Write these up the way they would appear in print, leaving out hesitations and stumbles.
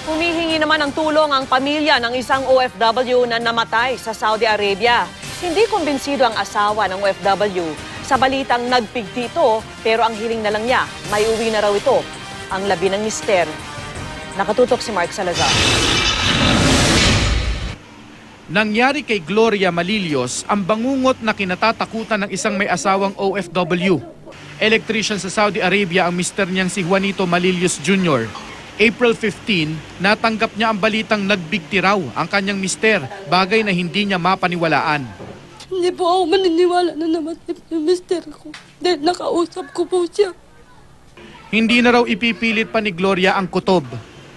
Humihingi naman ng tulong ang pamilya ng isang OFW na namatay sa Saudi Arabia. Hindi kumbinsido ang asawa ng OFW sa balitang nagpigti ito, pero ang hiling na lang niya, may uwi na raw ito, ang labi ng mister. Nakatutok si Mark Salazar. Nangyari kay Gloria Malillos ang bangungot na kinatatakutan ng isang may asawang OFW. Electrician sa Saudi Arabia ang mister niyang si Juanito Malillos Jr. April 15, natanggap niya ang balitang nagbigti raw ang kanyang mister, bagay na hindi niya mapaniwalaan. Hindi po ako maniniwala na namatay yung mister ko dahil nakausap ko po siya. Hindi na raw ipipilit pa ni Gloria ang kutob.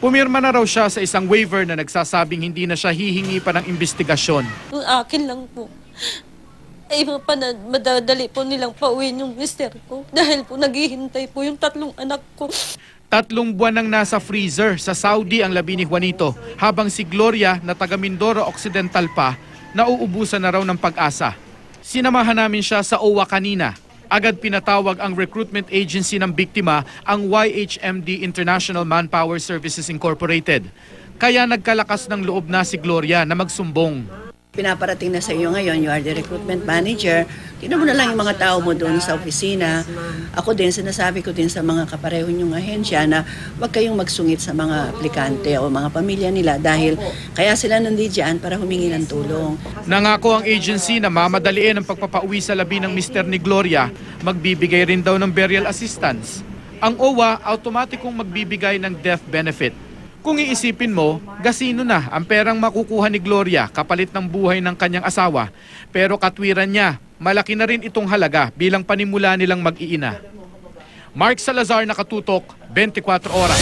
Pumirma na raw siya sa isang waiver na nagsasabing hindi na siya hihingi pa ng investigasyon. Yung akin lang po. Ay madadali po nilang pauwiin yung mister ko dahil po naghihintay po yung 3 anak ko. 3 buwan nang nasa freezer sa Saudi ang labi ni Juanito, habang si Gloria na taga Mindoro Occidental pa, nauubusan na raw ng pag-asa. Sinamahan namin siya sa OWA kanina. Agad pinatawag ang recruitment agency ng biktima, ang YHMD International Manpower Services Incorporated. Kaya nagkalakas ng loob na si Gloria na magsumbong. Pinaparating na sa iyo ngayon, you are the recruitment manager. Tingnan mo na lang yung mga tao mo doon sa opisina. Ako din, sinasabi ko din sa mga kapareho niyong ahensya na huwag kayong magsungit sa mga aplikante o mga pamilya nila dahil kaya sila nandiyan para humingi ng tulong. Nangako ang agency na mamadaliin ang pagpapauwi sa labi ng mister ni Gloria, magbibigay rin daw ng burial assistance. Ang OWA, automatikong magbibigay ng death benefit. Kung iisipin mo, gasino na ang perang makukuha ni Gloria kapalit ng buhay ng kanyang asawa. Pero katwiran niya, malaki na rin itong halaga bilang panimula nilang mag-iina. Mark Salazar, Nakatutok, 24 Oras.